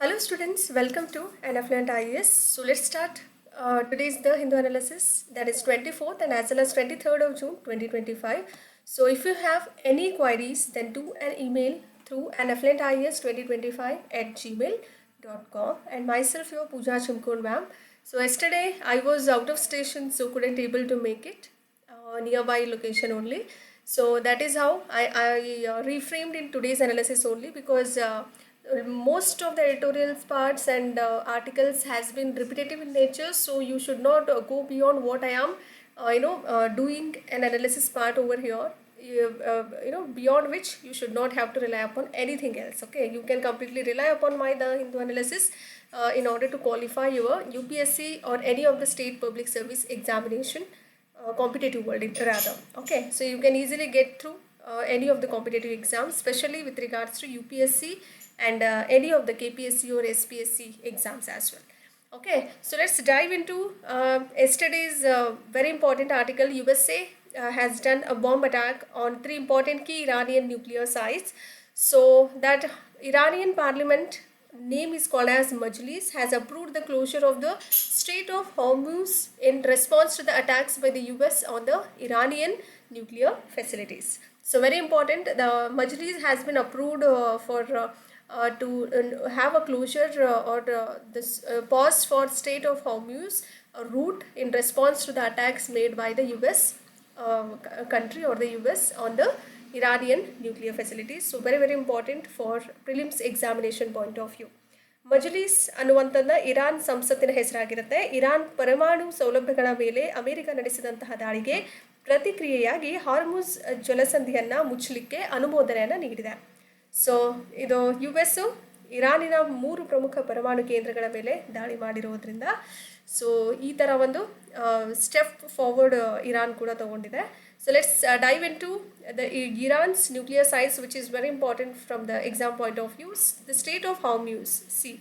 Hello students, welcome to an affluent IAS. So let's start. Today is the Hindu analysis, that is 24th and as well as 23rd of June 2025. So if you have any queries, then do an email through an affluent IAS 2025 at gmail.com, and myself your Pooja Chimkon ma'am. So yesterday I was out of station, so couldn't able to make it, nearby location only. So that is how I reframed in today's analysis only, because most of the editorials parts and articles has been repetitive in nature, so you should not go beyond what I am doing an analysis part over here. Beyond which you should not have to rely upon anything else. Okay, you can completely rely upon my the Hindu analysis in order to qualify your UPSC or any of the state public service examination, competitive world rather. Okay, so you can easily get through any of the competitive exams, especially with regards to UPSC and any of the KPSC or SPSC exams as well. Okay, so let's dive into yesterday's very important article. USA has done a bomb attack on three important key Iranian nuclear sites. So that Iranian parliament, name is called as Majlis, has approved the closure of the Strait of Hormuz in response to the attacks by the US on the Iranian nuclear facilities. So very important, the Majlis has been approved to have a closure or this pause for Strait of Hormuz route in response to the attacks made by the US country or the US on the Iranian nuclear facilities. So very important for prelims examination point of view. Majlis ಅನ್ನುವಂಥದ್ದು Iran ಸಂಸತ್ತಿನ ಹೆಸರಾಗಿರುತ್ತೆ. Iran ಪರಮಾಣು ಸೌಲಭ್ಯಗಳ ಮೇಲೆ America ನಡೆಸಿದಂತಹ ದಾಳಿಗೆ ಪ್ರತಿಕ್ರಿಯೆಯಾಗಿ ಹಾರ್ಮುಜ್ ಜಲಸಂಧಿಯನ್ನು ಮುಚ್ಚಲಿಕ್ಕೆ ಅನುಮೋದನೆಯನ್ನು ನೀಡಿದೆ. So ಇದು US ಇರಾನಿನ 3 ಪ್ರಮುಖ ಪರಮಾಣು ಕೇಂದ್ರಗಳ ಮೇಲೆ ದಾಳಿ ಮಾಡಿರೋದ್ರಿಂದ ಸೊ ಈ ಥರ ಒಂದು ಸ್ಟೆಪ್ ಫಾರ್ವರ್ಡ್ ಇರಾನ್ ಕೂಡ ತಗೊಂಡಿದೆ. So let's dive into the Iran's nuclear sites, which is very important from the exam point of view. The Strait of Hormuz. See,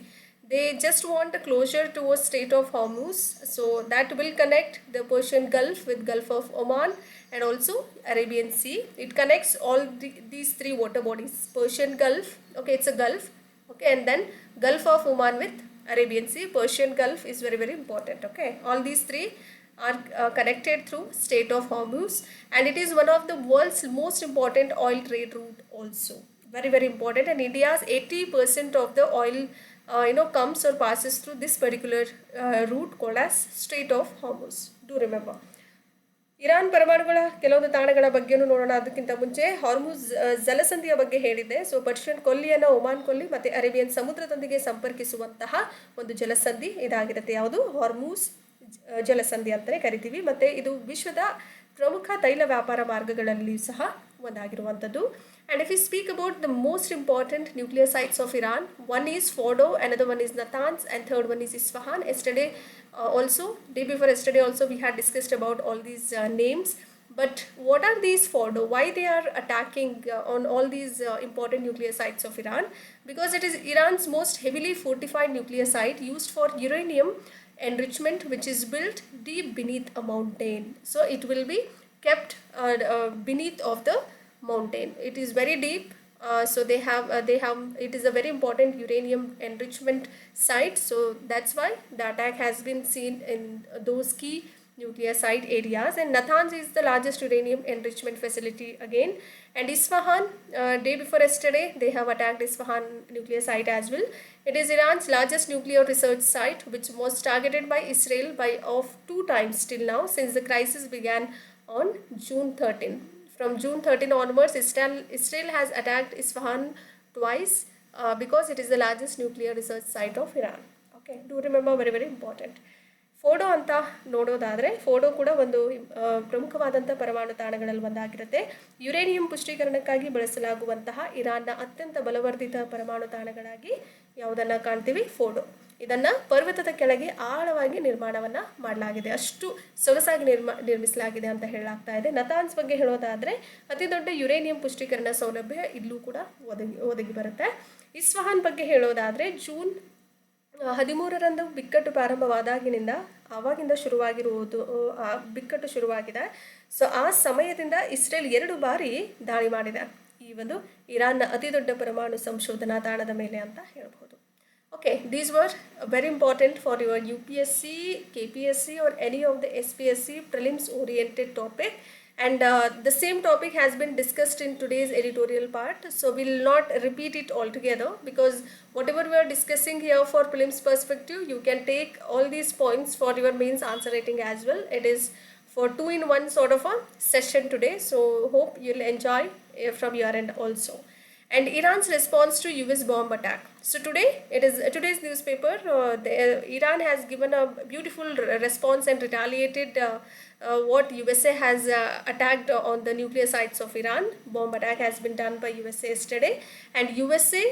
they just want a closure towards Strait of Hormuz, so that will connect the Persian Gulf with Gulf of Oman and also Arabian Sea. It connects all these three water bodies. Persian Gulf, okay, it's a gulf, okay, and then Gulf of Oman with Arabian Sea. Persian Gulf is very important. Okay, all these three are connected through Strait of Hormuz, and it is one of the world's most important oil trade route also. Very important, and India's 80% of the oil comes or passes through this particular route called as Strait of Hormuz. Do remember. Iran ಪರಮಾಣುಗಳ ಕೆಲವೊಂದು ತಾಣಗಳ ಬಗ್ಗೆನೂ ನೋಡೋಣ. ಅದಕ್ಕಿಂತ ಮುಂಚೆ ಹಾರ್ಮುಜ್ ಜಲಸಂಧಿಯ ಬಗ್ಗೆ ಹೇಳಿದ್ದೆ. So Persian ಕೊಲ್ಲಿಯನ್ನು Oman ಕೊಲ್ಲಿ ಮತ್ತು ಅರೇಬಿಯನ್ ಸಮುದ್ರದೊಂದಿಗೆ ಸಂಪರ್ಕಿಸುವಂತಹ ಒಂದು ಜಲಸಂಧಿ ಇದಾಗಿರುತ್ತೆ. ಯಾವುದು? ಹಾರ್ಮುಜ್ ಜಲಸಂಧಿ ಅಂತಲೇ ಕರಿತೀವಿ. ಮತ್ತು ಇದು ವಿಶ್ವದ ಪ್ರಮುಖ ತೈಲ ವ್ಯಾಪಾರ ಮಾರ್ಗಗಳಲ್ಲಿ ಸಹ ಒಂದಾಗಿರುವಂಥದ್ದು. And if we speak about the most important nuclear sites of Iran, one is Fordo, another one is Natanz, and third one is Isfahan. Day before yesterday also we had discussed about all these names. But what are these Fordo? Why they are attacking on all these important nuclear sites of Iran? Because it is Iran's most heavily fortified nuclear site used for uranium enrichment, which is built deep beneath a mountain. So it will be kept beneath of the mountain. It is very deep. So they have it is a very important uranium enrichment site. So that's why the attack has been seen in those key nuclear site areas. And Natanz is the largest uranium enrichment facility again. And Isfahan, day before yesterday, they have attacked Isfahan nuclear site as well. It is Iran's largest nuclear research site, which was targeted by Israel of 2 times till now, since the crisis began on June 13. From June 13 onwards, Israel has attacked Isfahan twice because it is the largest nuclear research site of Iran. Okay, do remember, very important. ಫೋಡೋ ಅಂತ ನೋಡೋದಾದರೆ, ಫೋಡೋ ಕೂಡ ಒಂದು ಪ್ರಮುಖವಾದಂಥ ಪರಮಾಣು ತಾಣಗಳಲ್ಲಿ ಒಂದಾಗಿರುತ್ತೆ. Uranium ಪುಷ್ಟೀಕರಣಕ್ಕಾಗಿ ಬಳಸಲಾಗುವಂತಹ ಇರಾನ್ನ ಅತ್ಯಂತ ಬಲವರ್ಧಿತ ಪರಮಾಣು ತಾಣಗಳಾಗಿ ಯಾವುದನ್ನು ಕಾಣ್ತೀವಿ? ಫೋಡೋ. ಇದನ್ನು ಪರ್ವತದ ಕೆಳಗೆ ಆಳವಾಗಿ ನಿರ್ಮಾಣವನ್ನು ಮಾಡಲಾಗಿದೆ, ಅಷ್ಟು ಸೊಗಸಾಗಿ ನಿರ್ಮಿಸಲಾಗಿದೆ ಅಂತ ಹೇಳಲಾಗ್ತಾ ಇದೆ. ನತಾನ್ಸ್ ಬಗ್ಗೆ ಹೇಳೋದಾದರೆ, ಅತಿ ದೊಡ್ಡ ಯುರೇನಿಯಂ ಪುಷ್ಟೀಕರಣ ಸೌಲಭ್ಯ ಇಲ್ಲೂ ಕೂಡ ಒದಗಿ ಬರುತ್ತೆ. ಇಸ್ಫಹಾನ್ ಬಗ್ಗೆ ಹೇಳೋದಾದರೆ, ಜೂನ್ 13ರಂದು ಬಿಕ್ಕಟ್ಟು ಪ್ರಾರಂಭವಾದಾಗಿನಿಂದ ಆವಾಗಿಂದ ಬಿಕ್ಕಟ್ಟು ಶುರುವಾಗಿದೆ. ಸೊ ಆ ಸಮಯದಿಂದ ಇಸ್ರೇಲ್ 2 ಬಾರಿ ದಾಳಿ ಮಾಡಿದೆ ಈ ಒಂದು ಇರಾನ್ನ ಅತಿ ದೊಡ್ಡ ಪರಮಾಣು ಸಂಶೋಧನಾ ತಾಣದ ಮೇಲೆ ಅಂತ ಹೇಳ್ಬೋದು. Okay, these were very important for your UPSC, KPSC or any of the SPSC prelims oriented topic, and the same topic has been discussed in today's editorial part, so we'll not repeat it altogether, because whatever we are discussing here for prelims perspective, you can take all these points for your mains answer writing as well. It is for 2-in-1 sort of a session today, so hope you'll enjoy from your end also. And Iran's response to US bomb attack. So today, it is today's newspaper. Iran has given a beautiful response and retaliated what USA has attacked on the nuclear sites of Iran. Bomb attack has been done by USA yesterday, and USA,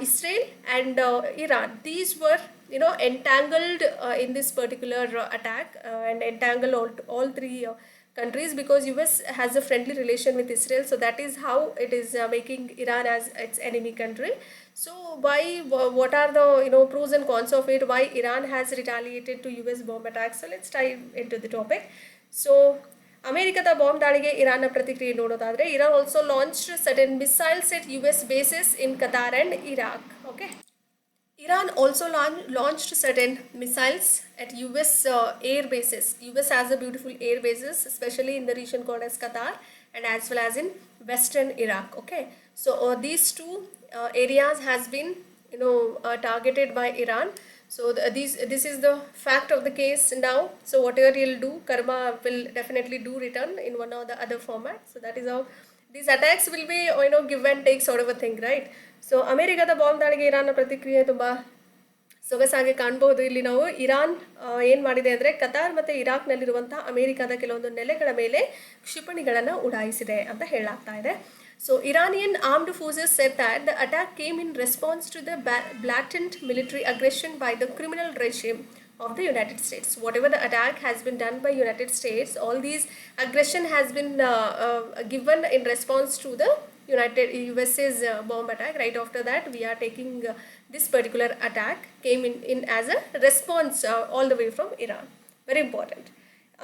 Israel, and Iran. These were entangled in this particular attack and entangled all three. Countries, because US has a friendly relation with Israel, so that is how it is making Iran as its enemy country. So why, what are the pros and cons of it, why Iran has retaliated to US bomb attacks? So let's dive into the topic. So Americada bomb dalige Iran na ಪ್ರತಿಕ್ರಿಯೆ ನೋಡೋದಾದ್ರೆ, Iran also launched certain missiles at US bases in Qatar and Iraq. Okay, Iran also launched certain missiles at US air bases. US has a beautiful air bases, especially in the region called as Qatar and as well as in western Iraq. Okay, so these two areas has been targeted by Iran. So this is the fact of the case now. So whatever you'll do, karma will definitely do return in one or the other format. So that is how these attacks will be give and take sort of a thing, right? So ಅಮೆರಿಕದ bomb ದಾಳಿಗೆ ಇರಾನ್ನ ಪ್ರತಿಕ್ರಿಯೆ ತುಂಬ ಸೊಗಸಾಗಿ ಕಾಣಬಹುದು. ಇಲ್ಲಿ ನಾವು Iran ಏನು ಮಾಡಿದೆ ಅಂದರೆ, ಕತಾರ್ ಮತ್ತು ಇರಾಕ್ನಲ್ಲಿರುವಂತಹ ಅಮೆರಿಕದ ಕೆಲವೊಂದು ನೆಲೆಗಳ ಮೇಲೆ ಕ್ಷಿಪಣಿಗಳನ್ನು ಉಡಾಯಿಸಿದೆ ಅಂತ ಹೇಳಲಾಗ್ತಾ ಇದೆ. So Iranian armed forces said that the attack came in response to the blatant military aggression by the criminal regime of the United States. Whatever the attack has been done by United States, all these aggression has been given in response to the USA's bomb attack. Right after that, we are taking this particular attack came in as a response all the way from Iran. Very important.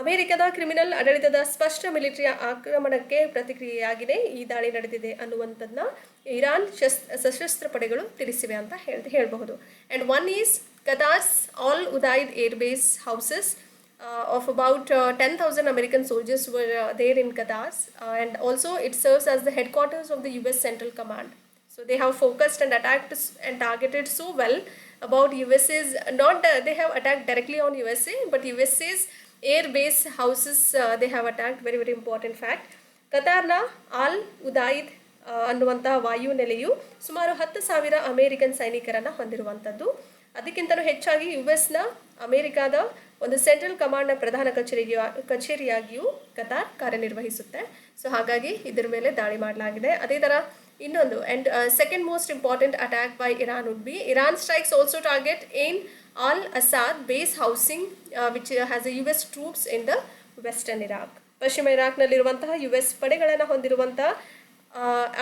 ಅಮೆರಿಕದ criminal ಆಡಳಿತದ ಸ್ಪಷ್ಟ military ಆಕ್ರಮಣಕ್ಕೆ ಪ್ರತಿಕ್ರಿಯೆಯಾಗಿದೆ ಈ ದಾಳಿ ನಡೆದಿದೆ ಅನ್ನುವಂಥದ್ದನ್ನ Iran ಸಶಸ್ತ್ರ ಪಡೆಗಳು ತಿಳಿಸಿವೆ ಅಂತ ಹೇಳಬಹುದು. And one is Qatar's all Udaid air base houses of about 10,000 American soldiers were there in Qatar, and also it serves as the headquarters of the US Central Command. So they have focused and attacked and targeted so well about USA's, not they have attacked directly on USA, but USA's air base houses they have attacked. Very very important fact. Qatarನ Al Udeid ಅನ್ನುವಂತಹ ವಾಯು ನೆಲೆಯು ಸುಮಾರು 10,000 American ಸೈನಿಕರನ್ನು ಹೊಂದಿರುವಂಥದ್ದು. ಅದಕ್ಕಿಂತಲೂ ಹೆಚ್ಚಾಗಿ ಯುಎಸ್ನ ಅಮೇರಿಕಾದ ಒಂದು central ಕಮಾಂಡ್ನ ಪ್ರಧಾನ ಕಚೇರಿಯಾಗಿಯೂ ಕತಾರ್ ಕಾರ್ಯನಿರ್ವಹಿಸುತ್ತೆ. ಸೊ ಹಾಗಾಗಿ ಇದರ ಮೇಲೆ ದಾಳಿ ಮಾಡಲಾಗಿದೆ. ಅದೇ ಥರ ಇನ್ನೊಂದು and second most important attack by Iran would be Iran strikes also target in all Asad base housing which has A US troops in the western Iraq. ಪಶ್ಚಿಮ ಇರಾಕ್ನಲ್ಲಿರುವಂತಹ US ಪಡೆಗಳನ್ನು ಹೊಂದಿರುವಂತಹ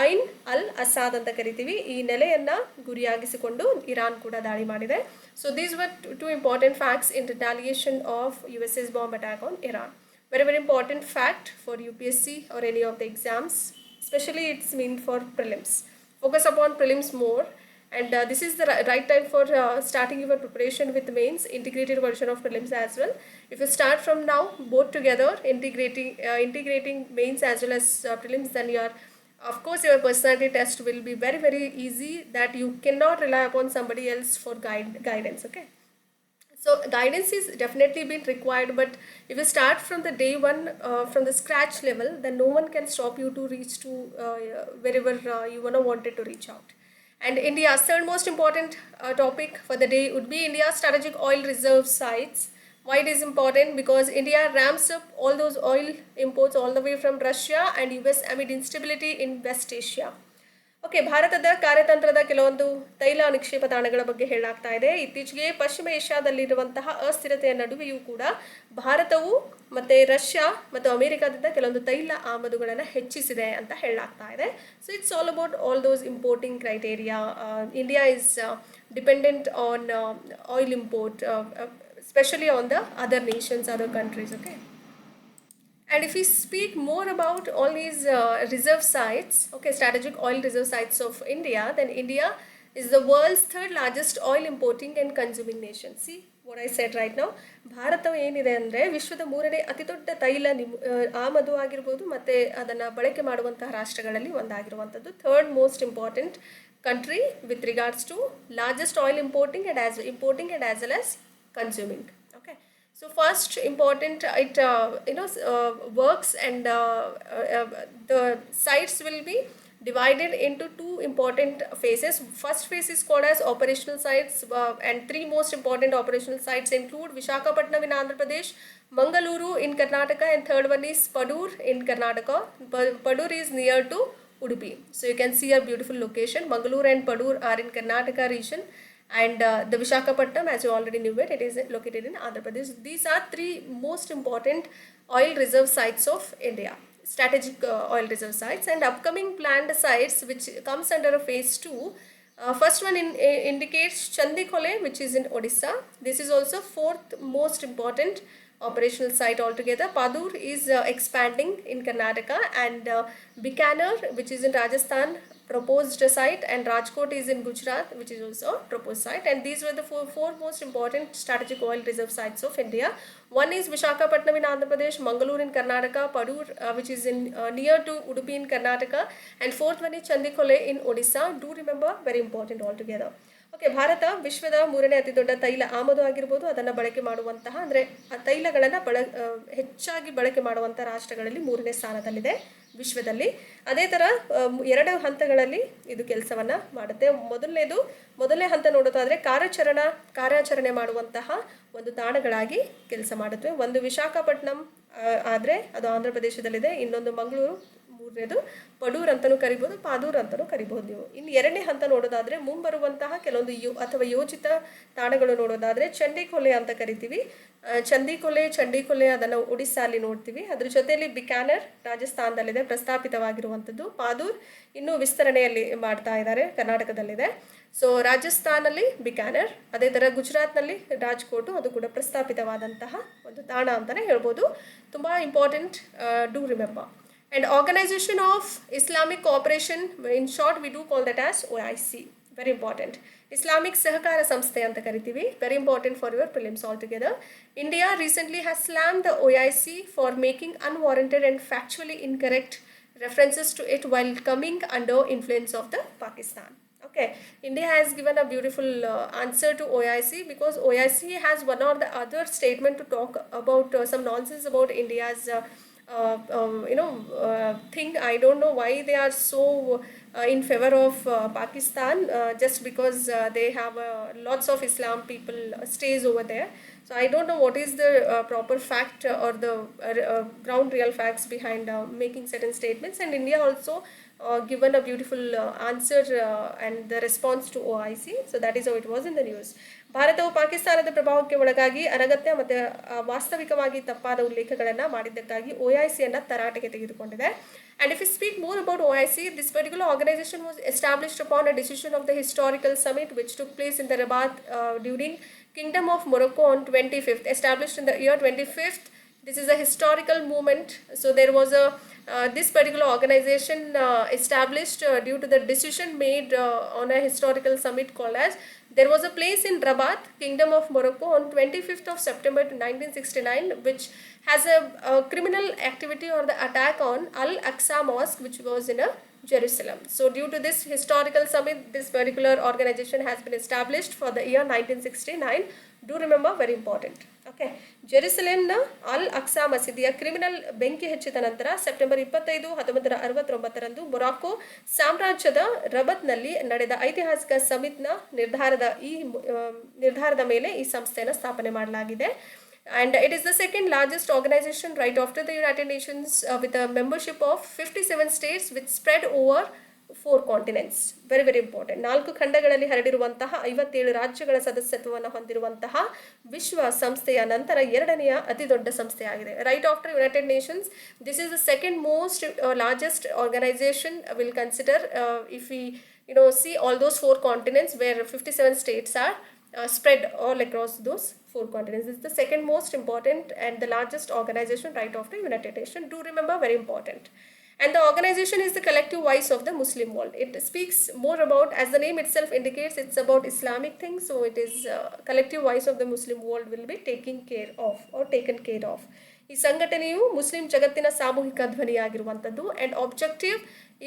ಐನ್ ಅಲ್ ಅಸಾದ್ ಅಂತ ಕರಿತೀವಿ, ಈ ನೆಲೆಯನ್ನು ಗುರಿಯಾಗಿಸಿಕೊಂಡು ಇರಾನ್ ಕೂಡ ದಾಳಿ ಮಾಡಿದೆ. So these were two important facts in retaliation of USA's bomb attack on Iran. Very very important fact for UPSC or any of the exams, especially it's meant for prelims. Focus upon prelims more, and this is the right time for starting your preparation with mains, integrated version of prelims as well. If you start from now both together, integrating mains as well as prelims, then of course your personality test will be very very easy, that you cannot rely upon somebody else for guidance. Okay, so guidance is definitely been required, but if you start from the day one from the scratch level, then no one can stop you to reach to wherever you wanted to reach out. And India's third most important topic for the day would be India's strategic oil reserve sites. Why it is important? Because India ramps up all those oil imports all the way from Russia and US amid instability in West Asia. Okay, ಭಾರತದ ಕಾರ್ಯತಂತ್ರದ ಕೆಲವೊಂದು ತೈಲ ನಿಕ್ಷೇಪ ತಾಣಗಳ ಬಗ್ಗೆ ಹೇಳಲಾಗ್ತಾ ಇದೆ. ಇತ್ತೀಚೆಗೆ ಪಶ್ಚಿಮ ಏಷ್ಯಾದಲ್ಲಿರುವಂತಹ ಅಸ್ಥಿರತೆಯ ನಡುವೆಯೂ ಕೂಡ ಭಾರತವು ಮತ್ತು ರಷ್ಯಾ ಮತ್ತು ಅಮೆರಿಕಾದಿಂದ ಕೆಲವೊಂದು ತೈಲ ಆಮದುಗಳನ್ನು ಹೆಚ್ಚಿಸಿದೆ ಅಂತ ಹೇಳಲಾಗ್ತಾ ಇದೆ. So it's all about all those importing criteria. India is dependent on oil import, especially on the other nations, other countries. Okay, and if we speak more about all these reserve sites, okay, strategic oil reserve sites of India, then India is the world's third largest oil importing and consuming nation. See what I said right now. ಭಾರತವು ಏನಿದೆ ಅಂದರೆ ವಿಶ್ವದ ಮೂರನೇ ಅತಿ ದೊಡ್ಡ ತೈಲ ಆಮದು ಆಗಿರ್ಬೋದು ಮತ್ತು ಅದನ್ನು ಬಳಕೆ ಮಾಡುವಂತಹ ರಾಷ್ಟ್ರಗಳಲ್ಲಿ ಒಂದಾಗಿರುವಂಥದ್ದು. Third most important country with regards to largest oil importing and as well as consuming. Okay, so first important, it works, and the sites will be divided into two important phases. First phase is called as operational sites, and three most important operational sites include Visakhapatnam in Andhra Pradesh, Mangaluru in Karnataka, and third one is Padur in Karnataka. Padur is near to Udupi. So you can see a beautiful location. Mangalore and Padur are in Karnataka region, and the Visakhapatnam, as you already knew it is located in Andhra Pradesh. These are three most important oil reserve sites of India, strategic oil reserve sites, and upcoming planned sites which comes under a phase 2. First one indicates Chandikhole, which is in Odisha. This is also fourth most important operational site altogether. Padur is expanding in Karnataka, and Bikaner, which is in Rajasthan, proposed site, and Rajkot is in Gujarat, which is also proposed site. And these were the four most important strategic oil reserve sites of India. One is Visakhapatnam in Andhra Pradesh, Mangalore in Karnataka, Padur which is in near to Udupi in Karnataka, and fourth one is Chandikhole in Odisha. Do remember, very important altogether. Okay, Bharat ವಿಶ್ವದ ಮೂರನೇ ಅತಿ ದೊಡ್ಡ ತೈಲ ಆಮದು ಆಗಿರ್ಬೋದು, ಅದನ್ನು ಬಳಕೆ ಮಾಡುವಂತಹ ಅಂದರೆ ಆ ತೈಲಗಳನ್ನು ಹೆಚ್ಚಾಗಿ ಬಳಕೆ ಮಾಡುವಂಥ ರಾಷ್ಟ್ರಗಳಲ್ಲಿ ಮೂರನೇ ಸ್ಥಾನದಲ್ಲಿದೆ ವಿಶ್ವದಲ್ಲಿ. ಅದೇ ಥರ ಎರಡು ಹಂತಗಳಲ್ಲಿ ಇದು ಕೆಲಸವನ್ನು ಮಾಡುತ್ತೆ. ಮೊದಲನೇ ಹಂತ ನೋಡೋದಾದರೆ ಕಾರ್ಯಾಚರಣೆ ಮಾಡುವಂತಹ ಒಂದು ತಾಣಗಳಾಗಿ ಕೆಲಸ ಮಾಡುತ್ತವೆ. ಒಂದು ವಿಶಾಖಪಟ್ಟಣಂ ಆದರೆ ಅದು ಆಂಧ್ರ ಪ್ರದೇಶದಲ್ಲಿದೆ, ಇನ್ನೊಂದು ಮಂಗಳೂರು, ಮೂರನೇದು ಪಡೂರ್ ಅಂತಲೂ ಕರಿಬೋದು, ಪಾದೂರ್ ಅಂತಲೂ ಕರಿಬೋದು ನೀವು. ಇನ್ನು ಎರಡನೇ ಹಂತ ನೋಡೋದಾದರೆ ಮುಂಬರುವಂತಹ ಕೆಲವೊಂದು ಯೋಜಿತ ತಾಣಗಳು ನೋಡೋದಾದರೆ ಚಂಡಿಖೋಲೆ ಅಂತ ಕರಿತೀವಿ. ಚಂಡಿಖೋಲೆ ಅದನ್ನು ಒಡಿಸ್ಸಾಲ್ಲಿ ನೋಡ್ತೀವಿ. ಅದ್ರ ಜೊತೆಯಲ್ಲಿ ಬಿಕಾನರ್ ರಾಜಸ್ಥಾನದಲ್ಲಿದೆ, ಪ್ರಸ್ತಾಪಿತವಾಗಿರುವಂಥದ್ದು. ಪಾದೂರ್ ಇನ್ನೂ ವಿಸ್ತರಣೆಯಲ್ಲಿ ಮಾಡ್ತಾ ಇದ್ದಾರೆ, ಕರ್ನಾಟಕದಲ್ಲಿದೆ. ಸೊ ರಾಜಸ್ಥಾನಲ್ಲಿ ಬಿಕಾನರ್, ಅದೇ ಥರ ಗುಜರಾತ್ನಲ್ಲಿ ರಾಜ್ಕೋಟು, ಅದು ಕೂಡ ಪ್ರಸ್ತಾಪಿತವಾದಂತಹ ಒಂದು ತಾಣ ಅಂತಲೇ ಹೇಳ್ಬೋದು. ತುಂಬ important, do remember. And Organization of Islamic Cooperation, in short we do call that as OIC. Very important. Islamic Sahakara Samsthe anta kariತೀವಿ. Very important for your prelims altogether. India recently has slammed the OIC for making unwarranted and factually incorrect references to it while coming under influence of the Pakistan. Okay, India has given a beautiful answer to OIC, because OIC has one or the other statement to talk about some nonsense about India's thing. I don't know why they are so in favor of Pakistan, just because they have lots of Islam people stays over there. So I don't know what is the proper fact or the ground real facts behind making certain statements. And India also given a beautiful answer and the response to OIC. So that is how it was in the news. ಭಾರತವು ಪಾಕಿಸ್ತಾನದ ಪ್ರಭಾವಕ್ಕೆ ಒಳಗಾಗಿ ಅನಗತ್ಯ ಮತ್ತು ವಾಸ್ತವಿಕವಾಗಿ ತಪ್ಪಾದ ಉಲ್ಲೇಖಗಳನ್ನು ಮಾಡಿದ್ದಕ್ಕಾಗಿ OICಯನ್ನು ತರಾಟೆಗೆ ತೆಗೆದುಕೊಂಡಿದೆ. And if we speak more about OIC, this particular organization was established upon a decision of the historical summit which took place in the Rabat during Kingdom of Morocco on 25th, established in the year 25th. This is a historical movement. So there was this particular organization established due to the decision made on a historical summit called as, there was a place in Rabat, Kingdom of Morocco on 25th of September 1969, which has a criminal activity or the attack on Al-Aqsa Mosque, which was in Jerusalem. So due to this historical summit, this particular organization has been established for the year 1969. Do remember, very important. Okay, ಜೆರುಸಲೆಂನ ಅಲ್ ಅಕ್ಸಾ ಮಸೀದಿಯ criminal ಬೆಂಕಿ ಹಚ್ಚಿದ ನಂತರ September 25, 1969ರಂದು Morocco ಸಾಮ್ರಾಜ್ಯದ ರಬತ್ನಲ್ಲಿ ನಡೆದ ಐತಿಹಾಸಿಕ ಸಮಿಟ್ನ ನಿರ್ಧಾರದ ಮೇಲೆ ಈ ಸಂಸ್ಥೆಯನ್ನು ಸ್ಥಾಪನೆ ಮಾಡಲಾಗಿದೆ. And it is the second largest organization right after the United Nations with a membership of 57 states which spread over 4 continents. Very very important. 4 ಖಂಡಗಳಲ್ಲಿ ಹರಡಿರುವಂತಹ 57 ರಾಜ್ಯಗಳ ಸದಸ್ಯತ್ವವನ್ನು ಹೊಂದಿರುವಂತಹ ವಿಶ್ವ ಸಂಸ್ಥೆಯ ನಂತರ ಎರಡನೆಯ ಅತಿ ದೊಡ್ಡ ಸಂಸ್ಥೆಯಾಗಿದೆ. Right after United Nations, this is the second most largest organization we'll consider if we see all those 4 continents where 57 states are spread all across those 4 continents. This is the second most important and the largest organization right after United Nations. Do remember, very important. And the organization is the collective voice of the Muslim world. It speaks more about, as the name itself indicates, it's about Islamic things. So it is collective voice of the Muslim world will be taken care of or taken care of. ಈ ಸಂಘಟನೆಯು Muslim ಜಗತ್ತಿನ ಸಾಮೂಹಿಕ ಧ್ವನಿಯಾಗಿರುವಂಥದ್ದು, and objective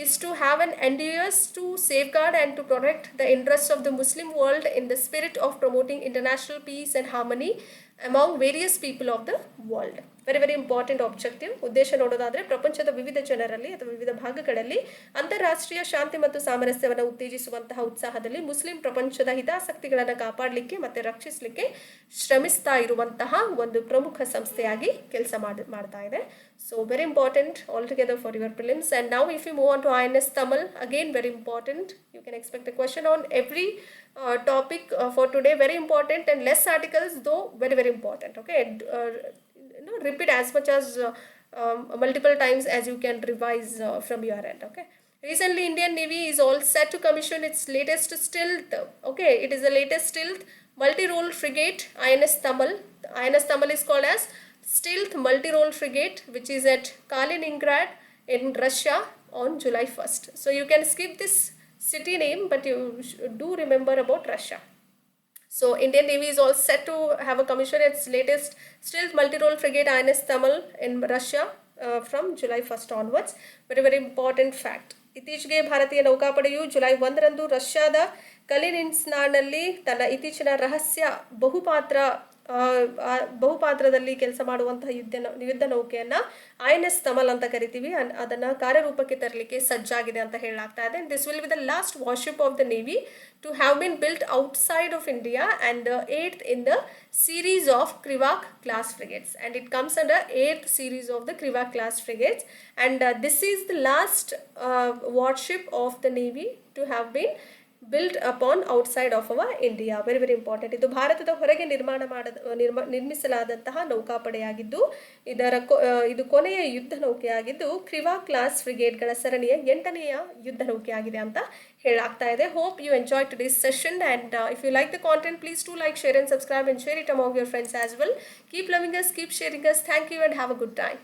is to have an endeavors to safeguard and to protect the interests of the Muslim world in the spirit of promoting international peace and harmony among various people of the world. Very very important objective. ಉದ್ದೇಶ ನೋಡೋದಾದರೆ ಪ್ರಪಂಚದ ವಿವಿಧ ಜನರಲ್ಲಿ ಅಥವಾ ವಿವಿಧ ಭಾಗಗಳಲ್ಲಿ ಅಂತಾರಾಷ್ಟ್ರೀಯ ಶಾಂತಿ ಮತ್ತು ಸಾಮರಸ್ಯವನ್ನು ಉತ್ತೇಜಿಸುವಂತಹ ಉತ್ಸಾಹದಲ್ಲಿ ಮುಸ್ಲಿಂ ಪ್ರಪಂಚದ ಹಿತಾಸಕ್ತಿಗಳನ್ನು ಕಾಪಾಡಲಿಕ್ಕೆ ಮತ್ತು ರಕ್ಷಿಸಲಿಕ್ಕೆ ಶ್ರಮಿಸ್ತಾ ಇರುವಂತಹ ಒಂದು ಪ್ರಮುಖ ಸಂಸ್ಥೆಯಾಗಿ ಕೆಲಸ ಮಾಡ್ತಾ ಇದೆ. So very important all together for your prelims. And now if you move on to INS Tamil, again very important. You can expect a question on every topic for today. Very important, and less articles though very very important. Okay, repeat as much as multiple times as you can revise from your end. Okay, recently Indian Navy is all set to commission its latest stealth. Okay, it is the latest stealth multi-role frigate INS Tamil. INS Tamil is called as stealth multi-role frigate, which is at Kaliningrad in Russia on July 1st. So you can skip this city name, but you do remember about Russia. So Indian Navy is all set to have a commission its latest stealth multi-role frigate INS Tamil in Russia from July 1st onwards. Very very important fact. ಇತ್ತೀಚೆಗೆ ಭಾರತೀಯ ನೌಕಾಪಡೆಯು July 1ರಂದು ರಷ್ಯಾದ ಕಲಿನಿನ್ಸ್ನಾಡ್ನಲ್ಲಿ ತನ್ನ ಇತ್ತೀಚಿನ ರಹಸ್ಯ ಬಹುಪಾತ್ರದಲ್ಲಿ ಕೆಲಸ ಮಾಡುವಂತಹ ಯುದ್ಧ ನೌಕೆಯನ್ನು INS Tamil ಅಂತ ಕರಿತೀವಿ, ಅದನ್ನು ಕಾರ್ಯರೂಪಕ್ಕೆ ತರಲಿಕ್ಕೆ ಸಜ್ಜಾಗಿದೆ ಅಂತ ಹೇಳಲಾಗ್ತಾ ಇದೆ. This will be the last warship of the navy to have been built outside of India and the 8th in the series of Krivak class frigates, and it comes under 8th series of the Krivak class frigates, and this is the last warship of the Navy to have been built upon outside of our India. Very very important. ಇದು ಭಾರತದ ಹೊರಗೆ ನಿರ್ಮಿಸಲಾದಂತಹ ನೌಕಾಪಡೆಯಾಗಿದ್ದು ಇದು ಕೊನೆಯ ಯುದ್ಧ ನೌಕೆಯಾಗಿದ್ದು ಕ್ರಿವಾ class ಫ್ರಿಗೇಟ್ಗಳ ಸರಣಿಯ 8ನೆಯ ಯುದ್ಧ ನೌಕೆಯಾಗಿದೆ ಅಂತ ಹೇಳಲಾಗ್ತಾ ಇದೆ. Hope you enjoy today's session, and if you like the content, please do like, share and subscribe and share it among your friends as well. Keep loving us, keep sharing us. Thank you and have a good time.